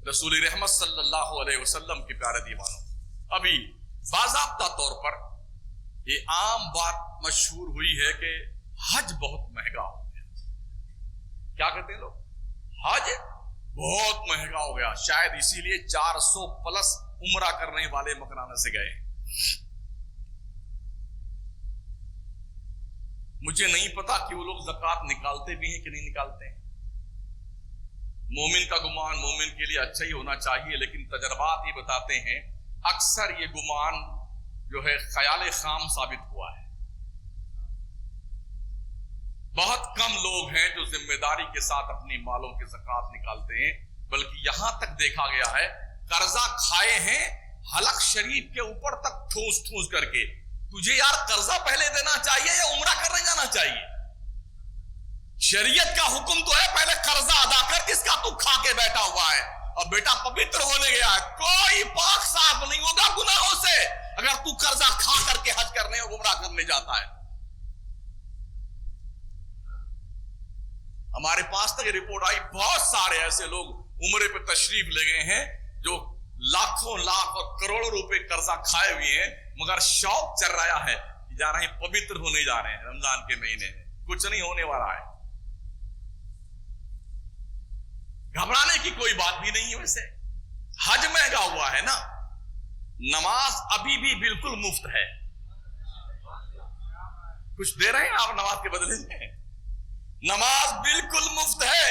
رسول رحمت صلی اللہ علیہ وسلم کے پیارے دیوانوں، ابھی باضابطہ طور پر یہ عام بات مشہور ہوئی ہے کہ حج بہت مہنگا ہو گیا۔ کیا کہتے ہیں لوگ؟ حج بہت مہنگا ہو گیا، شاید اسی لیے 400 پلس عمرہ کرنے والے مکرانہ سے گئے۔ مجھے نہیں پتا کہ وہ لوگ زکوٰۃ نکالتے بھی ہیں کہ نہیں نکالتے ہیں۔ مومن کا گمان مومن کے لیے اچھا ہی ہونا چاہیے، لیکن تجربات یہ بتاتے ہیں اکثر یہ گمان جو ہے خیال خام ثابت ہوا ہے۔ بہت کم لوگ ہیں جو ذمہ داری کے ساتھ اپنی مالوں کی زکوٰۃ نکالتے ہیں، بلکہ یہاں تک دیکھا گیا ہے قرضہ کھائے ہیں حلق شریف کے اوپر تک ٹھوس ٹھوس کر کے، تجھے یار قرضہ پہلے دینا چاہیے یا عمرہ کرنے جانا چاہیے؟ شریعت کا حکم تو ہے پہلے قرضہ ادا کر جس کا تو کھا کے بیٹھا ہوا ہے، اور بیٹا پوتر ہونے گیا ہے، کوئی پاک صاف نہیں ہوگا گناہوں سے اگر تو قرضہ کھا کر کے حج کرنے اور عمرہ کرنے جاتا ہے۔ ہمارے پاس تک رپورٹ آئی بہت سارے ایسے لوگ عمرے پہ تشریف لے گئے ہیں جو لاکھوں لاکھ اور کروڑوں روپے قرضہ کھائے ہوئے ہیں، مگر شوق چل رہا ہے کہ جا رہے ہیں پوتر ہونے جا رہے ہیں رمضان کے مہینے میں، کچھ نہیں ہونے والا ہے۔ گھبرانے کی کوئی بات بھی نہیں ہے۔ ویسے حج مہنگا ہوا ہے نا، نماز ابھی بھی بالکل مفت ہے۔ کچھ دے رہے ہیں آپ نماز کے بدلے میں؟ نماز بالکل مفت ہے،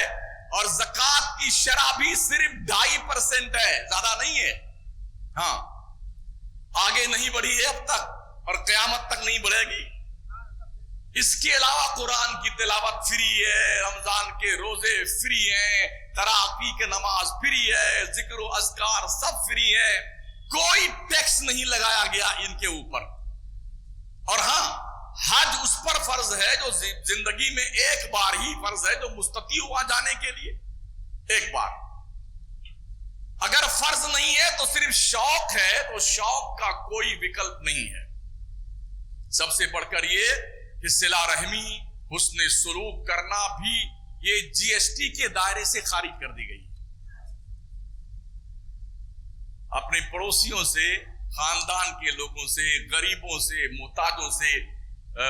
اور زکوٰۃ کی شرح بھی صرف 2.5% ہے، زیادہ نہیں ہے۔ ہاں، آگے نہیں بڑھی ہے اب تک، اور قیامت تک نہیں بڑھے گی۔ اس کے علاوہ قرآن کی تلاوت فری ہے، رمضان کے روزے فری ہیں، تراویح کی نماز فری ہے، ذکر و اذکار سب فری ہے، کوئی ٹیکس نہیں لگایا گیا ان کے اوپر۔ اور ہاں، حج اس پر فرض ہے جو زندگی میں ایک بار ہی فرض ہے، جو مستطیع ہوا جانے کے لیے ایک بار۔ اگر فرض نہیں ہے تو صرف شوق ہے، تو شوق کا کوئی وکلپ نہیں ہے۔ سب سے بڑھ کر یہ کہ صلہ رحمی، حسن سلوک کرنا بھی یہ GST کے دائرے سے خارج کر دی گئی۔ اپنے پڑوسیوں سے، خاندان کے لوگوں سے، غریبوں سے، محتاجوں سے،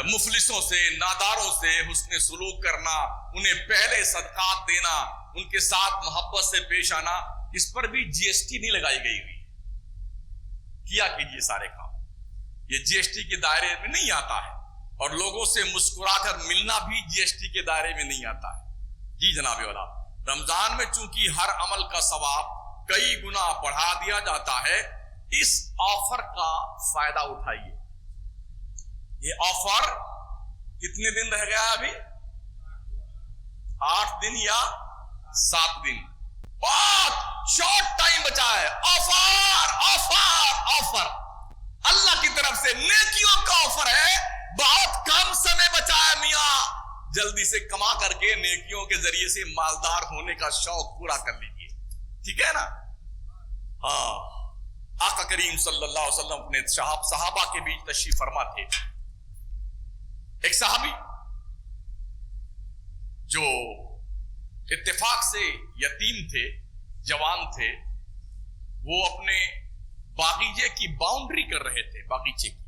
مفلسوں سے، ناداروں سے حسن سلوک کرنا، انہیں پہلے صدقات دینا، ان کے ساتھ محبت سے پیش آنا، اس پر بھی GST نہیں لگائی گئی ہوئی۔ کیا کیجیے سارے کام یہ GST کے دائرے میں نہیں آتا ہے، اور لوگوں سے مسکرا کر ملنا بھی GST کے دائرے میں نہیں آتا ہے۔ جی جناب والا، رمضان میں چونکہ ہر عمل کا ثواب کئی گنا بڑھا دیا جاتا ہے، اس آفر کا فائدہ اٹھائیے۔ یہ آفر کتنے دن رہ گیا ابھی؟ 8 دن یا 7 دن، بہت شارٹ ٹائم بچا ہے۔ آفر آفر آفر، اللہ کی طرف سے نیکیوں کا آفر ہے، بہت کم سمے بچا ہے میاں، جلدی سے کما کر کے نیکیوں کے ذریعے سے مالدار ہونے کا شوق پورا کر لیجیے، ٹھیک ہے نا؟ ہاں، آقا کریم صلی اللہ علیہ وسلم اپنے صحابہ کے بیچ تشریف فرما تھے۔ ایک صحابی جو اتفاق سے یتیم تھے، جوان تھے، وہ اپنے باغیچے کی باؤنڈری کر رہے تھے۔ باغیچے کی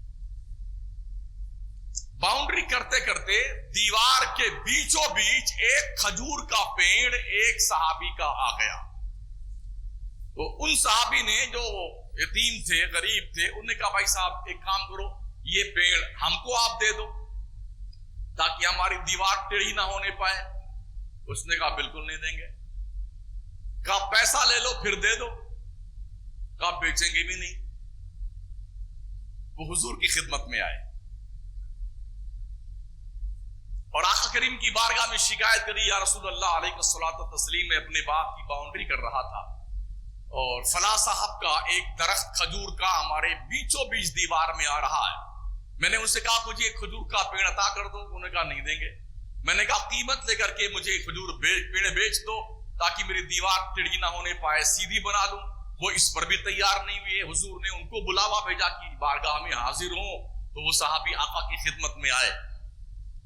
باؤنڈری کرتے کرتے دیوار کے بیچوں بیچ ایک کھجور کا پیڑ ایک صحابی کا آ گیا۔ تو ان صحابی نے جو یتیم تھے، غریب تھے، انہوں نے کہا بھائی صاحب ایک کام کرو، یہ پیڑ ہم کو آپ دے دو تاکہ ہماری دیوار ٹیڑھی نہ ہونے پائے۔ اس نے کہا بالکل نہیں دیں گے۔ کہا پیسہ لے لو پھر دے دو۔ کہا بیچیں گے بھی نہیں۔ وہ حضور کی خدمت میں آئے اور آقا کریم کی بارگاہ میں شکایت کری، یا رسول اللہ علیہ الصلوۃ والتسلیم، میں اپنے باغ کی باؤنڈری کر رہا تھا اور فلاں صاحب کا ایک درخت کھجور کا ہمارے بیچوں بیچ دیوار میں آ رہا ہے۔ میں نے ان سے کہا مجھے ایک کھجور کا پیڑ عطا کر دو، انہوں نے کہا نہیں دیں گے۔ میں نے کہا قیمت لے کر کے مجھے کھجور پیڑ بیچ دو تاکہ میری دیوار ٹیڑھی نہ ہونے پائے، سیدھی بنا لوں۔ وہ اس پر بھی تیار نہیں ہوئے۔ حضور نے ان کو بلاوا بھیجا کہ بارگاہ میں حاضر ہوں، تو وہ صحابی آقا کی خدمت میں آئے۔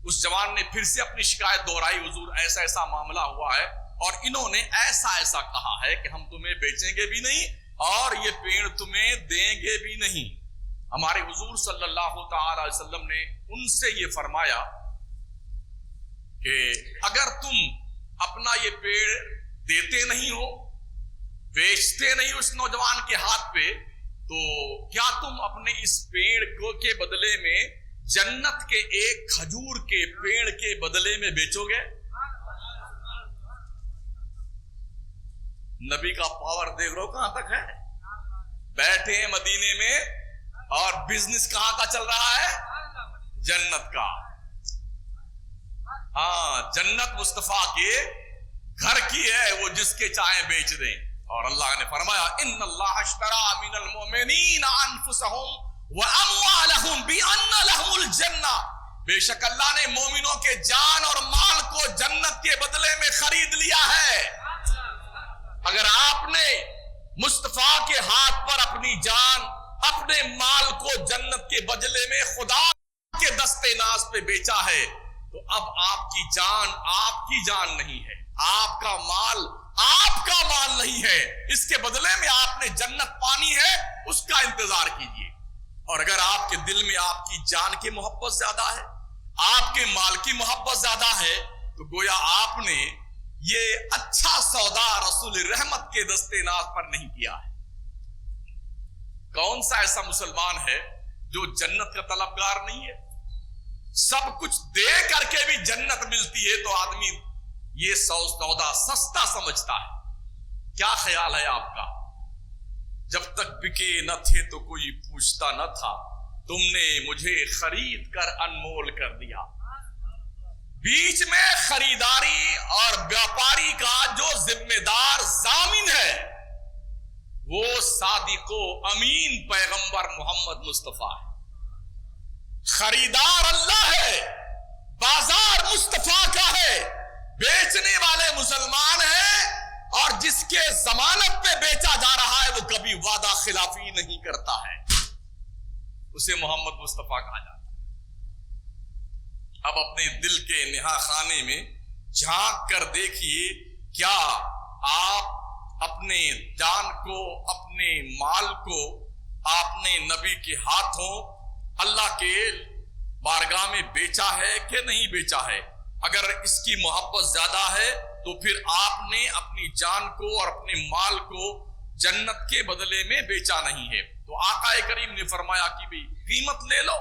اس جوان نے پھر سے اپنی شکایت دہرائی، حضور ایسا ایسا معاملہ ہوا ہے اور انہوں نے ایسا کہا ہے کہ ہم تمہیں بیچیں گے بھی نہیں اور یہ پیڑ تمہیں دیں گے بھی نہیں. ہمارے حضور صلی اللہ تعالی علیہ وسلم نے ان سے یہ فرمایا کہ اگر تم اپنا یہ پیڑ دیتے نہیں ہو، بیچتے نہیں اس نوجوان کے ہاتھ پہ، تو کیا تم اپنے اس پیڑ کو کے بدلے میں جنت کے ایک کھجور کے پیڑ کے بدلے میں بیچو گے؟ نبی کا پاور دیکھ رہو کہاں تک ہے. بیٹھے ہیں مدینے میں اور بزنس کہاں کا چل رہا ہے؟ جنت کا. ہاں، جنت مصطفیٰ کے گھر کی ہے، وہ جس کے چاہیں بیچ دیں. اور اللہ نے فرمایا ان اللہ اشترى من المؤمنین انفسهم واموالهم بان لهم الجنہ، بے شک اللہ نے مومنوں کے جان اور مال کو جنت کے بدلے میں خرید لیا ہے. اگر آپ نے مصطفیٰ کے ہاتھ پر اپنی جان، اپنے مال کو جنت کے بدلے میں خدا کے دستے ناز پہ بیچا ہے، تو اب آپ کی جان نہیں ہے، آپ کا مال نہیں ہے. اس کے بدلے میں آپ نے جنت پانی ہے، اس کا انتظار کیجئے. اور اگر آپ کے دل میں آپ کی جان کی محبت زیادہ ہے، آپ کے مال کی محبت زیادہ ہے، تو گویا آپ نے یہ اچھا سودا رسول رحمت کے دستے ناز پر نہیں کیا ہے. کون سا ایسا مسلمان ہے جو جنت کا طلبگار نہیں ہے؟ سب کچھ دے کر کے بھی جنت ملتی ہے تو آدمی یہ سودا سستا سمجھتا ہے. کیا خیال ہے آپ کا؟ جب تک بکے نہ تھے تو کوئی پوچھتا نہ تھا، تم نے مجھے خرید کر انمول کر دیا. بیچ میں خریداری اور بیاپاری کا جو ذمہ دار ضامن ہے وہ صادق و امین پیغمبر محمد مصطفیٰ ہے. خریدار اللہ ہے، بازار مصطفیٰ کا ہے، بیچنے والے مسلمان ہیں، اور جس کے ضمانت پہ بیچا جا رہا ہے وہ کبھی وعدہ خلافی نہیں کرتا ہے، اسے محمد مصطفیٰ کہا جاتا ہے. اب اپنے دل کے نہا خانے میں جھانک کر دیکھیے، کیا آپ اپنے جان کو، اپنے مال کو آپ نے نبی کے ہاتھوں اللہ کے بارگاہ میں بیچا ہے کہ نہیں بیچا ہے؟ اگر اس کی محبت زیادہ ہے تو پھر آپ نے اپنی جان کو اور اپنے مال کو جنت کے بدلے میں بیچا نہیں ہے. تو آقا کریم نے فرمایا کہ بھی قیمت لے لو،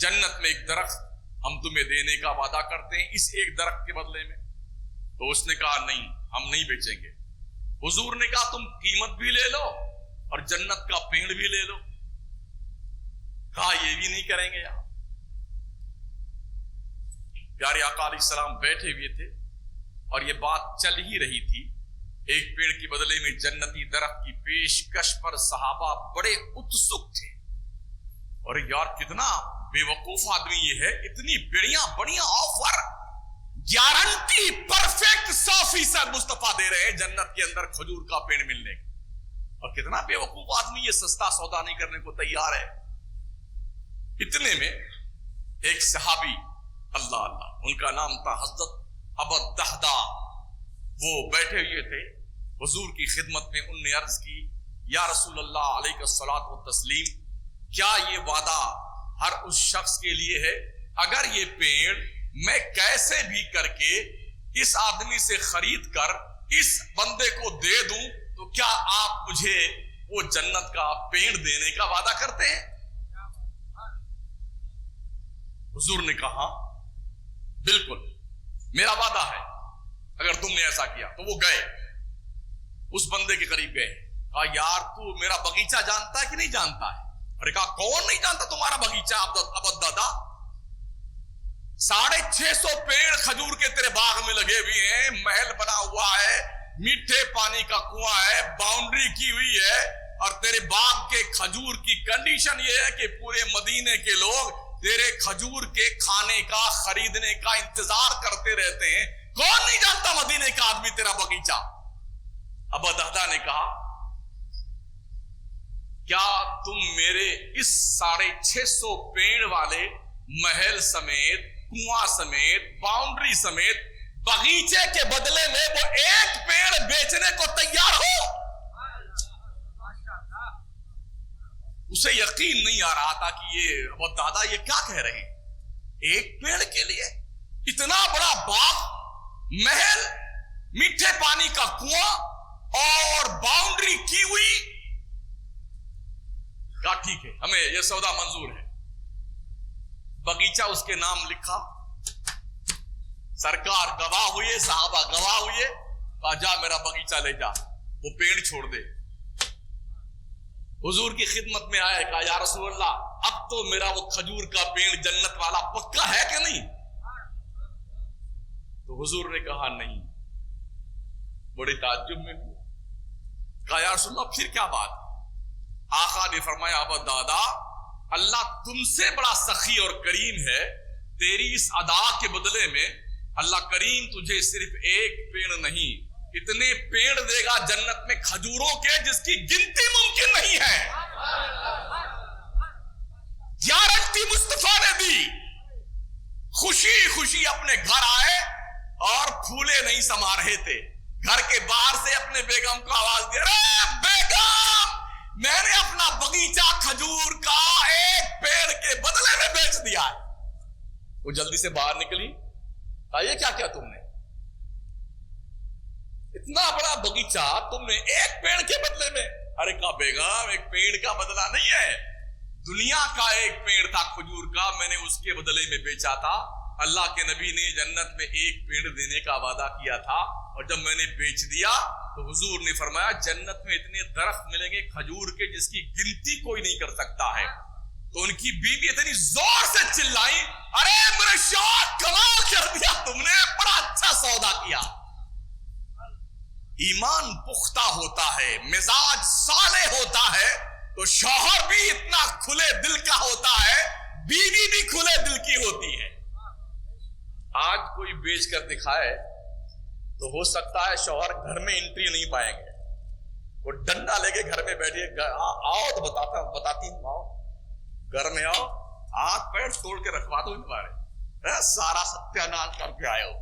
جنت میں ایک درخت ہم تمہیں دینے کا وعدہ کرتے ہیں اس ایک درخت کے بدلے میں. تو اس نے کہا نہیں، ہم نہیں بیچیں گے. حضور نے کہا تم قیمت بھی لے لو اور جنت کا پیڑ بھی لے لو. کہا یہ بھی نہیں کریں گے. آپ پیارے آقا علیہ السلام بیٹھے ہوئے تھے اور یہ بات چل ہی رہی تھی. ایک پیڑ کے بدلے میں جنتی درخت کی پیشکش پر صحابہ بڑے اتسک تھے. اور یار کتنا بے وقوف آدمی یہ ہے، اتنی بڑیاں آفر، گارنٹی پرفیکٹ 100% مصطفیٰ دے رہے ہیں جنت کے اندر کھجور کا پیڑ ملنے کا، اور کتنا بے وقوف آدمی یہ سستا سودا نہیں کرنے کو تیار ہے. اتنے میں ایک صحابی، اللہ ان کا نام تھا حضرت ابو الدہدہ، وہ بیٹھے ہوئے تھے حضور کی خدمت میں. ان نے عرض کی یا رسول اللہ علیہ الصلوۃ والتسلیم، کیا یہ وعدہ ہر اس شخص کے لیے ہے اگر یہ پیڑ میں کیسے بھی کر کے اس آدمی سے خرید کر اس بندے کو دے دوں تو کیا آپ مجھے وہ جنت کا پیڑ دینے کا وعدہ کرتے ہیں؟ حضور نے کہا بالکل میرا وعدہ ہے اگر تم نے ایسا کیا. تو وہ گئے اس بندے کے قریب گئے. کہا یار تو میرا باغیچہ جانتا ہے کہ نہیں جانتا ہے؟ اور کہا کون نہیں جانتا تمہارا باغیچہ ابو الدہدہ؟ 650 پیڑ کھجور کے تیرے باغ میں لگے ہوئے ہیں، محل بنا ہوا ہے، میٹھے پانی کا کنواں ہے، باؤنڈری کی ہوئی ہے، اور تیرے باغ کے کھجور کی کنڈیشن یہ ہے کہ پورے مدینے کے لوگ تیرے کھجور کے کھانے کا، خریدنے کا انتظار کرتے رہتے ہیں. کون نہیں جانتا مدینے کا آدمی تیرا باغیچہ؟ ابو الدہدہ نے کہا کیا تم میرے اس 650 پیڑ والے محل سمیت، کنواں سمیت، باؤنڈری سمیت बगीचे के बदले में वो एक पेड़ बेचने को तैयार हो। उसे यकीन नहीं आ रहा था कि ये वो दादा ये क्या कह रहे हैं, एक पेड़ के लिए इतना बड़ा बाग, महल, मीठे पानी का कुआं और बाउंड्री की हुई। क्या ठीक है, हमें यह सौदा मंजूर है। बगीचा उसके नाम लिखा, सरकार गवाह हुई, साहबा गवाह हुई, कहा जा मेरा बगीचा ले जा, वो पेड़ छोड़ दे। हुजूर की खिदमत में आए, कहा या रसूल अल्लाह अब तो मेरा वो खजूर का पेड़ जन्नत वाला पक्का है कि नहीं? तो हुजूर ने कहा नहीं। बड़े ताज्जुब में भी कहा या रसूल अल्लाह फिर क्या बात? आका ने फरमाया अब दादा अल्लाह तुमसे बड़ा सखी और करीम है, तेरी इस अदा के बदले में अल्लाह करीम तुझे सिर्फ एक पेड़ नहीं इतने पेड़ देगा जन्नत में खजूरों के जिसकी गिनती मुमकिन नहीं है। गारंटी मुस्तफा ने दी। खुशी खुशी अपने घर आए और फूले नहीं समा रहे थे। घर के बाहर से अपने बेगम को आवाज दी, अरे बेगम मैंने अपना बगीचा खजूर का एक पेड़ के बदले में बेच दिया है। वो जल्दी से बाहर निकली, ये क्या क्या तुमने, इतना बड़ा बगीचा तुमने एक पेड़ के बदले में? अरे कहा बेगम एक पेड़ का बदला नहीं है, दुनिया का एक पेड़ था खजूर का, मैंने उसके बदले में बेचा था। अल्लाह के नबी ने जन्नत में एक पेड़ देने का वादा किया था और जब मैंने बेच दिया तो हुजूर ने फरमाया जन्नत में इतने दरख्त मिलेंगे खजूर के जिसकी गिनती कोई नहीं कर सकता है। तो उनकी बीवी इतनी जोर से चिल्लाई, अरे मेरे शौहर कमाल कर दिया तुमने, बड़ा अच्छा सौदा किया। ईमान पुख्ता होता है, मिजाज साले होता है तो शौहर भी इतना खुले दिल का होता है, बीवी भी खुले दिल की होती है। आज कोई बेच कर दिखाए तो हो सकता है शौहर घर में एंट्री नहीं पाएंगे, वो डंडा लेके घर में बैठिए, आओ तो बताती हूं, आओ घर में आओ, हाथ पैर तोड़ के रखवा दो तुम्हारे, सारा सत्यानाश करके आए हो।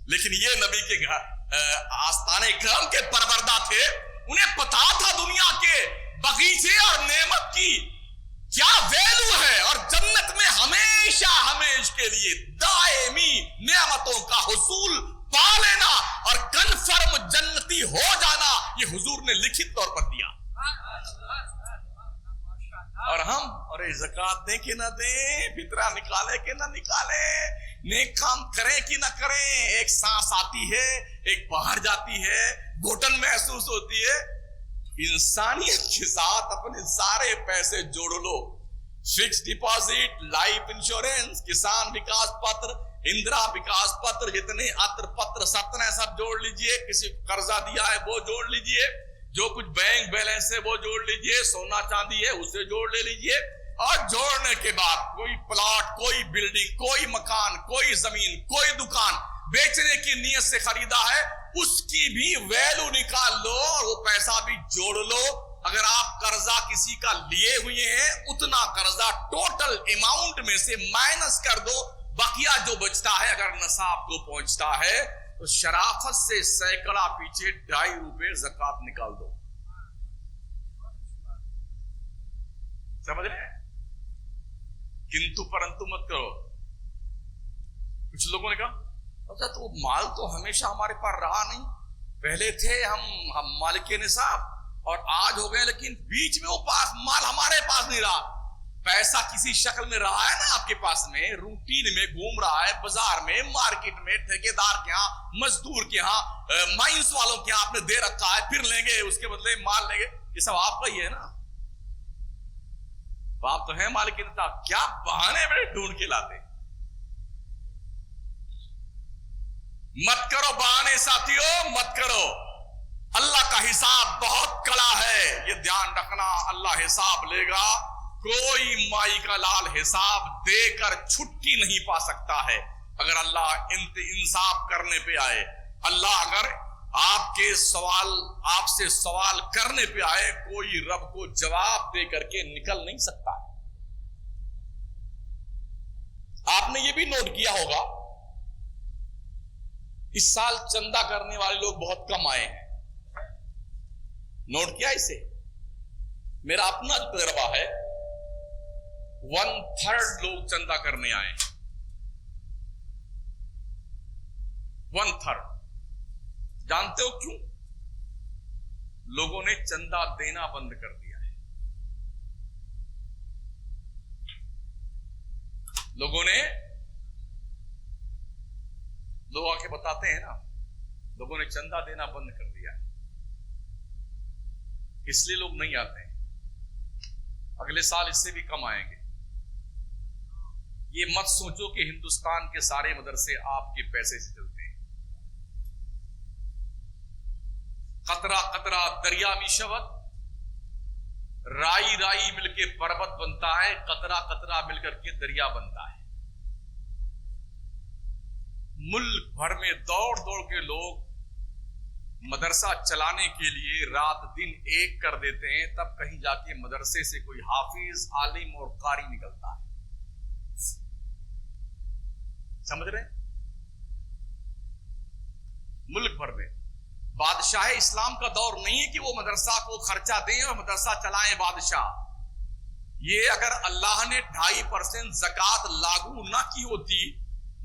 लेकिन ये नबी के घर आस्ताने करम के परवरदा थे, उन्हें पता था दुनिया के बगीचे और नेमत की क्या वैल्यू है और जन्नत में हमेशा हमेश के लिए दायमी नेमतों का हुसूल पा लेना और कन्फर्म जन्नती हो जाना, ये हुजूर ने लिखित तौर पर दिया। और हम अरे ज़कात दें कि ना दें, फितरा निकाले कि ना निकाले, नेक काम करें कि ना करें, एक सांस आती है एक बाहर जाती है, घुटन महसूस होती है। इंसानियत के साथ अपने सारे पैसे जोड़ लो, फिक्स डिपॉजिट, लाइफ इंश्योरेंस, किसान विकास पत्र, इंदिरा विकास पत्र, जितने अत्र पत्र सत्र सब जोड़ लीजिए, किसी को कर्जा दिया है वो जोड़ लीजिए, जो कुछ बैंक बैलेंस है वो जोड़ लीजिए, सोना चांदी है उसे जोड़ ले लीजिए, और जोड़ने के बाद कोई प्लॉट, कोई बिल्डिंग, कोई मकान, कोई जमीन, कोई दुकान बेचने की नीयत से खरीदा है, उसकी भी वैल्यू निकाल लो और वो पैसा भी जोड़ लो। अगर आप कर्जा किसी का लिए हुए हैं उतना कर्जा टोटल अमाउंट में से माइनस कर दो, बकिया जो बचता है अगर नसाब को पहुंचता है तो शराफत से सैकड़ा पीछे 2.5 रुपए ज़कात निकाल दो। समझ रहे हैं? किंतु परंतु मत करो। कुछ लोगों ने कहा अच्छा तो माल तो हमेशा हमारे पास रहा नहीं, पहले थे हम मालिक निसाब और आज हो गए, लेकिन बीच में वो माल हमारे पास नहीं रहा। पैसा किसी शक्ल में रहा है ना आपके पास में, रूटीन में घूम रहा है, बाजार में, मार्केट में, ठेकेदार के यहाँ, मजदूर के यहाँ, माइंस वालों के यहाँ आपने दे रखा है, फिर लेंगे उसके बदले माल लेंगे, ये सब आपका ही है ना। आप तो है मालिक निसाब, क्या बहाने बड़े ढूंढ के लाते। मत करो बहाने साथियों, मत करो। अल्लाह का हिसाब बहुत कड़ा है, ये ध्यान रखना। अल्लाह हिसाब लेगा, कोई माई का लाल हिसाब देकर छुट्टी नहीं पा सकता है। अगर अल्लाह इंसाफ करने पे आए, अल्लाह अगर आपसे सवाल करने पे आए, कोई रब को जवाब दे करके निकल नहीं सकता है। आपने ये भी नोट किया होगा इस साल चंदा करने वाले लोग बहुत कम आए हैं, नोट किया इसे? मेरा अपना तजर्बा है, 1/3 लोग चंदा करने आए हैं, 1/3। जानते हो क्यों? लोगों ने चंदा देना बंद कर दिया है। लोग आके बताते हैं ना, लोगों ने चंदा देना बंद कर दिया है, इसलिए लोग नहीं आते हैं। अगले साल इससे भी कम आएंगे। ये मत सोचो कि हिंदुस्तान के सारे मदरसे आपके पैसे से चलते हैं। कतरा कतरा दरिया में शबद, राई राई मिलके पर्वत बनता है, कतरा कतरा मिलकर के दरिया बनता है। मुल्क भर में दौड़ दौड़ के लोग मदरसा चलाने के लिए रात दिन एक कर देते हैं, तब कहीं जाके मदरसे से कोई हाफिज, आलिम और कारी निकलता है। समझ रहे? मुल्क भर में बादशाह इस्लाम का दौर नहीं है कि वो मदरसा को खर्चा दें और मदरसा चलाएं बादशाह। ये अगर अल्लाह ने 2.5% ज़कात लागू ना की होती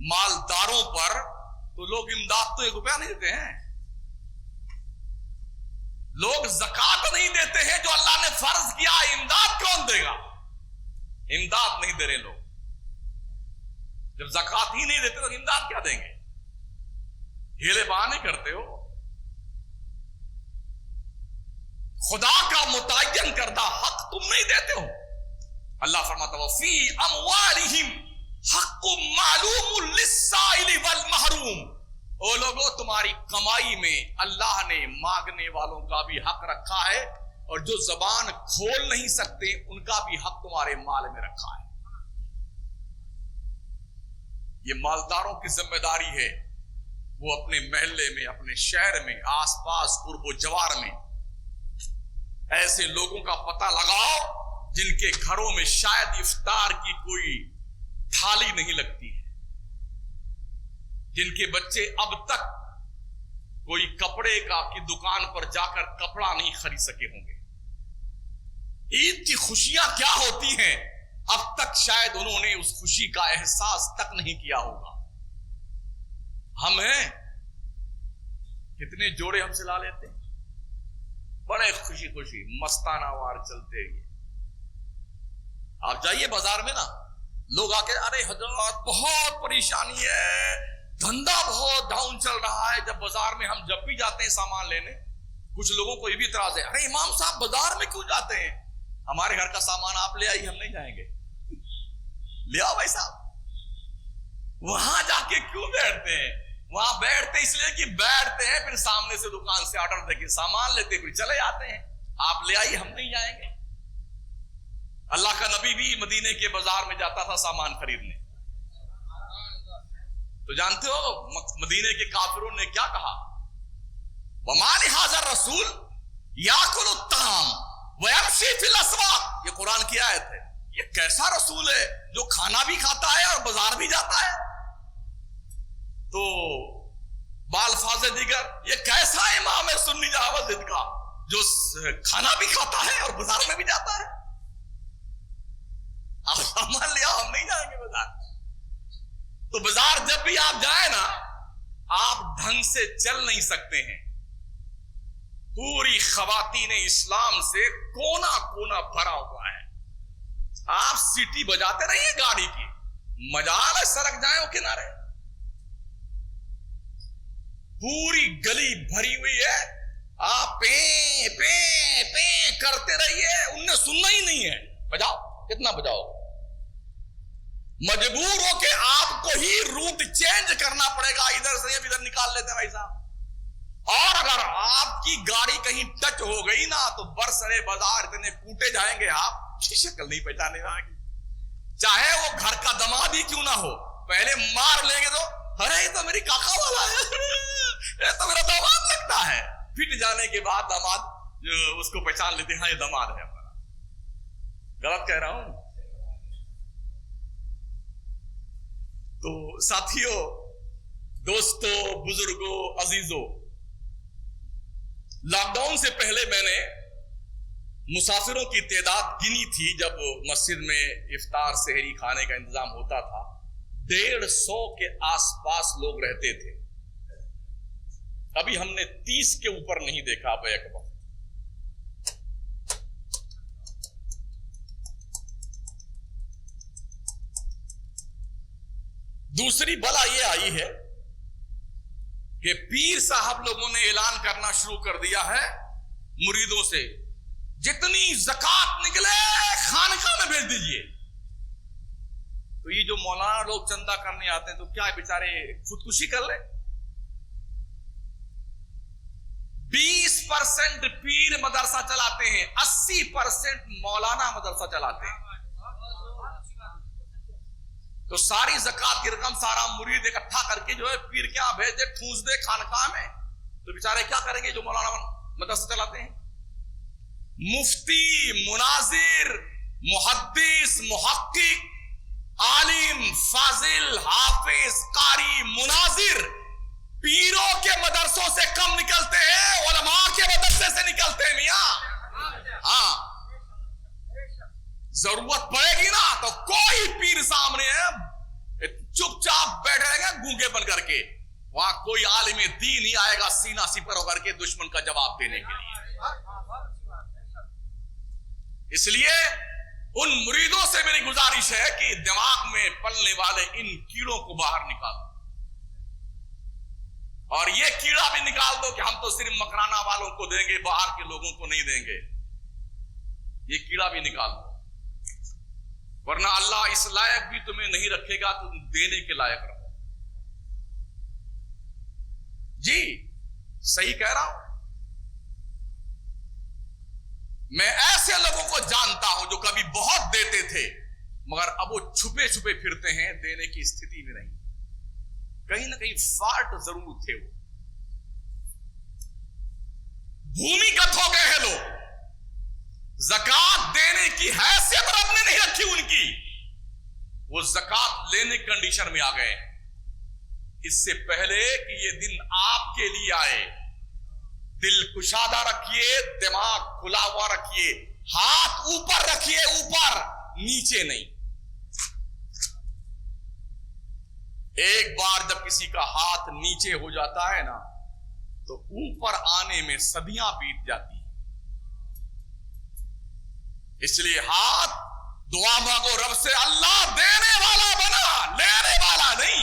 मालदारों पर, तो लोग इमदाद तो 1 रुपया नहीं देते हैं। लोग ज़कात नहीं देते हैं जो अल्लाह ने फर्ज किया, इमदाद कौन देगा? इमदाद नहीं दे रहे लोग। जब ज़कात ही नहीं देते तो इमदाद क्या देंगे? हीले बहाने करते हो। खुदा का मुतय्यन करदा हक तुम नहीं देते हो। अल्लाह फरमाता है फी अमवालिहिम हक्कुम मालूमुन लिस्साइल वल महरूम। ओ लोगों, तुम्हारी कमाई में अल्लाह ने मांगने वालों का भी हक रखा है, और जो जबान खोल नहीं सकते उनका भी हक तुम्हारे माल में रखा है। ये मालदारों की जिम्मेदारी है, वो अपने महल्ले में, अपने शहर में, आसपास कुर्बो जवार में ऐसे लोगों का पता लगाओ जिनके घरों में शायद इफ्तार की कोई थाली नहीं लगती है, जिनके बच्चे अब तक कोई कपड़े की दुकान पर जाकर कपड़ा नहीं खरीद सके होंगे। ईद की खुशियां क्या होती हैं अब तक शायद उन्होंने उस खुशी का एहसास तक नहीं किया होगा। हम हैं, कितने जोड़े हम सिला लेते हैं, बड़े खुशी खुशी मस्ताना वार चलते हुए। आप जाइए बाजार में ना, लोग आके अरे हजरत बहुत परेशानी है, धंधा बहुत डाउन चल रहा है। जब बाजार में हम जब भी जाते हैं सामान लेने, कुछ लोगों को ये भी इतराज है, अरे इमाम साहब बाजार में क्यों जाते हैं? हमारे घर का सामान आप ले आइए, हम नहीं जाएंगे। ले आओ भाई साहब। वहां जाके क्यों बैठते हैं? वहां बैठते इसलिए कि बैठते हैं, फिर सामने से दुकान से ऑर्डर देके सामान लेते, फिर चले आते हैं। आप ले आइए, हम नहीं जाएंगे। अल्लाह का नबी भी मदीने के बाजार में जाता था सामान खरीदने। तो जानते हो मदीने के काफिरों ने क्या कहा? वमाली हाज़र रसूल याकुलु ताम व यमशी फिल अस्वाक। ये कुरान की आयत है। ये कैसा रसूल है जो खाना भी खाता है और बाजार भी जाता है? तो बाल्फाज़े दीगर, ये कैसा इमाम है सुन्नी जहावत का जो खाना भी खाता है और बाजार में भी जाता है? आप सामान लिया, हम नहीं जाएंगे बाजार। तो बाजार जब भी आप जाए ना, आप ढंग से चल नहीं सकते हैं। पूरी खवातीने इस्लाम से कोना कोना भरा हुआ है। आप सीटी बजाते रहिए गाड़ी की, मजाल है सरक जाए किनारे। पूरी गली भरी हुई है, आप पे पे पे करते रहिए, उनने सुनना ही नहीं है। बजाओ, कितना बजाओ। मजबूर हो के आपको ही रूट चेंज करना पड़ेगा, इधर से इधर निकाल लेते हैं भाई साहब। और अगर आपकी गाड़ी कहीं टच हो गई ना, तो बरसरे बाजार इतने कूटे जाएंगे, आपकी शक्ल नहीं पहचाने आएगी। चाहे वो घर का दामाद ही क्यों ना हो, पहले मार लेंगे तो अरे ये तो मेरी काका वाला है, ये तो मेरा दामाद लगता है। फिट जाने के बाद दामाद उसको पहचान लेते हैं, हाँ ये दामाद है हमारा। गलत कह रहा हूं? तो साथियों, दोस्तों, बुजुर्गों, अजीजों, लॉकडाउन से पहले मैंने मुसाफिरों की तादाद गिनी थी। जब मस्जिद में इफ्तार सहरी खाने का इंतजाम होता था, 150 के आसपास लोग रहते थे। अभी हमने 30 के ऊपर नहीं देखा बैक वक्त। दूसरी बला यह आई है कि पीर साहब लोगों ने ऐलान करना शुरू कर दिया है मुरीदों से, जितनी ज़कात निकले खानका में भेज दीजिए। तो ये जो मौलाना लोग चंदा करने आते हैं, तो क्या बेचारे खुदकुशी कर ले? 20% पीर मदरसा चलाते हैं, 80% मौलाना मदरसा चलाते हैं। तो सारी ज़कात की रकम सारा मुरीद इकट्ठा करके जो है पीर क्या भेज दे, ठूस दे खानकाह में, तो बेचारे क्या करेंगे जो मौलाना मदरसा चलाते हैं? मुफ्ती, मुनाजिर, मुहद्दिस, मुहक्किक, आलिम, फाजिल, हाफिज, कारी, मुनाजिर पीरों के मदरसों से कम निकलते हैं, उलमा के मदरसे से निकलते हैं मियां। हाँ, जरूरत पड़ेगी ना तो कोई पीर सामने है चुपचाप बैठे रहेंगे गूंगे बन करके, वहां कोई आलिम दीन नहीं आएगा सीना सिपर होकर के दुश्मन का जवाब देने के लिए। इसलिए उन मुरीदों से मेरी गुजारिश है कि दिमाग में पलने वाले इन कीड़ों को बाहर निकालो, और ये कीड़ा भी निकाल दो कि हम तो सिर्फ मकराना वालों को देंगे, बाहर के लोगों को नहीं देंगे। ये कीड़ा भी निकाल दो, वरना अल्लाह इस लायक भी तुम्हें नहीं रखेगा, तुम देने के लायक रहो। जी सही कह रहा हूं। मैं ऐसे लोगों को जानता हूं जो कभी बहुत देते थे, मगर अब वो छुपे छुपे फिरते हैं, देने की स्थिति में नहीं। कहीं ना कहीं फाल्ट जरूर थे, वो भूमिगत हो गए हैं लोग। ज़कात देने की हैसियत रब ने नहीं रखी उनकी, वो ज़कात लेने की कंडीशन में आ गए। इससे पहले कि ये दिन आपके लिए आए, दिल कुशादा रखिए, दिमाग खुला हुआ रखिए, हाथ ऊपर रखिए, ऊपर नीचे नहीं। एक बार जब किसी का हाथ नीचे हो जाता है ना, तो ऊपर आने में सदियां बीत जाती हैं। इसलिए हाथ दुआ मांगो रब से, अल्लाह देने वाला बना, लेने वाला नहीं।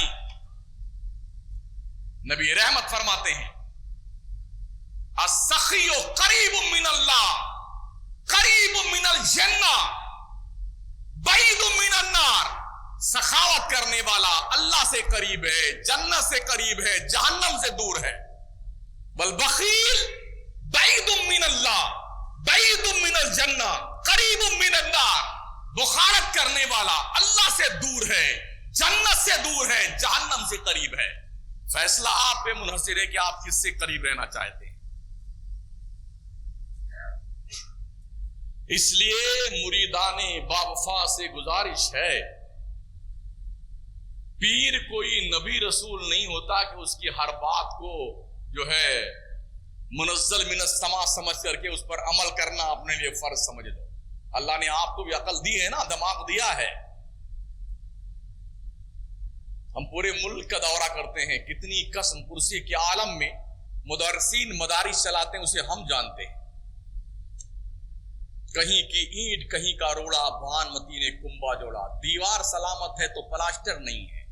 नबी रहमत फरमाते हैं, अस्सखियो करीब मिनल्लाह, करीब मिनल जन्ना, बैद मिनन नार। सखावत करने वाला अल्लाह से करीब है, जन्नत से करीब है, जहन्नम से दूर है। बल बखील बैद मिनल्लाह, बैद मिनल जन्ना, करीब मिनन नार। बुखारत करने वाला अल्लाह से दूर है, जन्नत से दूर है, जहन्नम से करीब है। फैसला आप पे मुनहसिर है कि आप किससे करीब रहना चाहते हैं। इसलिए मुरीदाने बावफा से गुजारिश है, पीर कोई नबी रसूल नहीं होता कि उसकी हर बात को जो है मुनज़्ज़ल मिनस समा समझ करके उस पर अमल करना अपने लिए फर्ज समझ लो। अल्लाह ने आपको भी अकल दी है ना, दिमाग दिया है। हम पूरे मुल्क का दौरा करते हैं, कितनी कसम कुर्सी के आलम में मुदर्रिसीन मदारिस चलाते हैं, उसे हम जानते हैं। कहीं की ईंट कहीं का रोड़ा, भानमती ने कुंबा जोड़ा। दीवार सलामत है तो प्लास्टर नहीं है,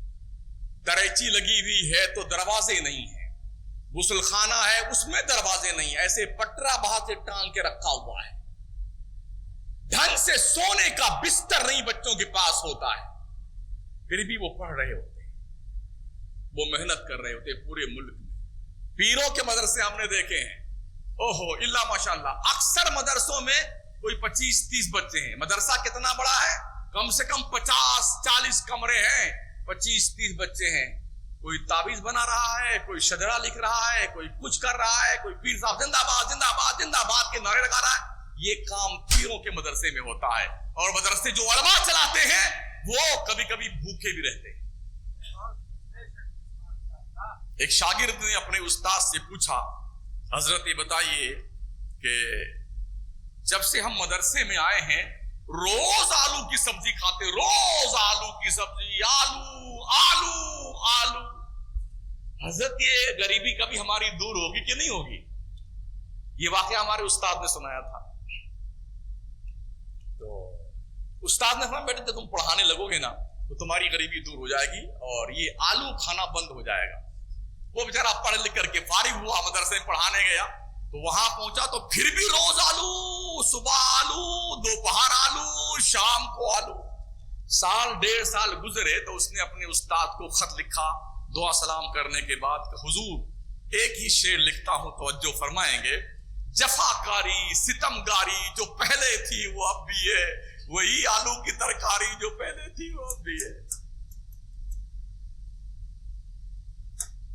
दरैची लगी हुई है तो दरवाजे नहीं है, गुसलखाना है उसमें दरवाजे नहीं, ऐसे पटरा बाहर से टांग के रखा हुआ है। ढंग से सोने का बिस्तर नहीं बच्चों के पास होता है, फिर भी वो पढ़ रहे होते हैं, वो मेहनत कर रहे होते हैं पूरे मुल्क में। पीरों के मदरसे हमने देखे हैं, ओहो इल्ला माशाअल्लाह। अक्सर मदरसों में कोई 25-30 बच्चे हैं। मदरसा कितना बड़ा है? कम से कम 50-40 कमरे हैं, 25-30 बच्चे हैं। कोई ताबीज बना रहा है, कोई शजरा लिख रहा है, कोई कुछ कर रहा है, कोई पीर साहब जिंदाबाद जिंदाबाद जिंदाबाद के नारे लगा रहा है। ये काम पीरों के मदरसे में होता है। और मदरसे जो उलमा चलाते हैं वो कभी कभी भूखे भी रहते हैं। ایک شاگرد نے اپنے استاد سے پوچھا، حضرت یہ بتائیے کہ جب سے ہم مدرسے میں آئے ہیں روز آلو کی سبزی کھاتے، روز آلو کی سبزی، آلو آلو آلو، حضرت یہ غریبی کبھی ہماری دور ہوگی کہ نہیں ہوگی؟ یہ واقعہ ہمارے استاد نے سنایا تھا. تو استاد نے فرمایا بیٹے جب تم پڑھانے لگو گے نا تو تمہاری غریبی دور ہو جائے گی اور یہ آلو کھانا بند ہو جائے گا. وہ بیچارہ پڑھ لکھ کر کے فارغ ہوا، مدرسے میں پڑھانے گیا تو وہاں پہنچا تو پھر بھی روز آلو، صبح آلو، دوپہر آلو، شام کو آلو. سال ڈیڑھ سال گزرے تو اس نے اپنے استاد کو خط لکھا دعا سلام کرنے کے بعد کہ حضور ایک ہی شعر لکھتا ہوں، توجہ فرمائیں گے. جفاکاری ستمگاری جو پہلے تھی وہ اب بھی ہے، وہی آلو کی ترکاری جو پہلے تھی وہ اب بھی ہے.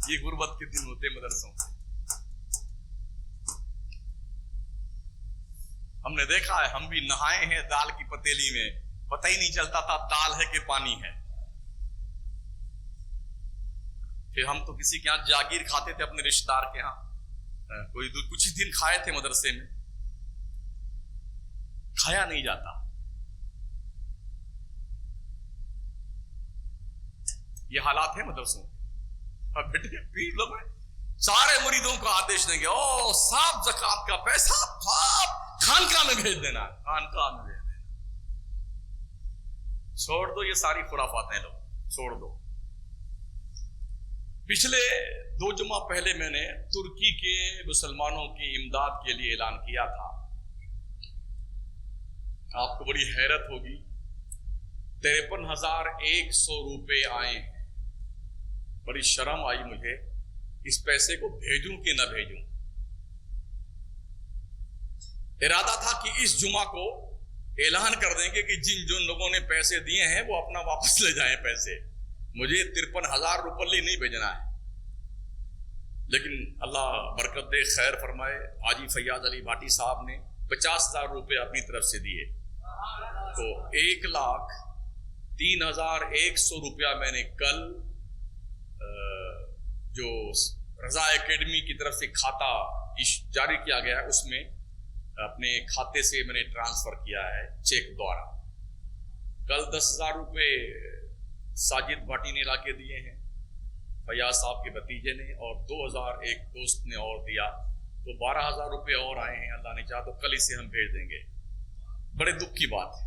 یہ غربت کے دن ہوتے مدرسوں میں. ہم نے دیکھا ہے، ہم بھی نہائے ہیں دال کی پتیلی میں، پتہ ہی نہیں چلتا تھا دال ہے کہ پانی ہے. پھر ہم تو کسی کے ہاں جاگیر کھاتے تھے اپنے رشتہ دار کے ہاں، کوئی کچھ ہی دن کھائے تھے مدرسے میں، کھایا نہیں جاتا. یہ حالات ہیں مدرسوں کے. اب بیٹے پیر لوگ سارے مریدوں کو آدیش دیں گے او صاحب زکات کا پیسہ آپ خانقاہ میں بھیج دینا، خانقاہ میں بھیج دینا. چھوڑ دو یہ ساری خرافاتیں، لوگ چھوڑ دو. پچھلے 2 جمعہ پہلے میں نے ترکی کے مسلمانوں کی امداد کے لیے اعلان کیا تھا. آپ کو بڑی حیرت ہوگی 53,100 روپے آئے ہیں. بڑی شرم آئی مجھے اس پیسے کو بھیجوں کہ نہ بھیجوں. ارادہ تھا کہ اس جمعہ کو اعلان کر دیں گے کہ جن لوگوں نے پیسے دیے ہیں وہ اپنا واپس لے جائیں پیسے. مجھے 53,000 روپے نہیں بھیجنا ہے. لیکن اللہ برکت دے، خیر فرمائے، حاجی فیاض علی بھاٹی صاحب نے 50,000 روپے اپنی طرف سے دیے. تو 1,03,100 روپیہ میں نے کل جو رضا اکیڈمی کی طرف سے کھاتا جاری کیا گیا ہے اس میں اپنے کھاتے سے میں نے ٹرانسفر کیا ہے چیک دوارا. کل 10,000 روپے ساجد بھاٹی نے لا کے دیے ہیں، فیاض صاحب کے بھتیجے نے، اور 2,000 ایک دوست نے اور دیا. تو 12,000 روپے اور آئے ہیں. اللہ نے چاہا تو کل اسے ہم بھیج دیں گے. بڑے دکھ کی بات ہے.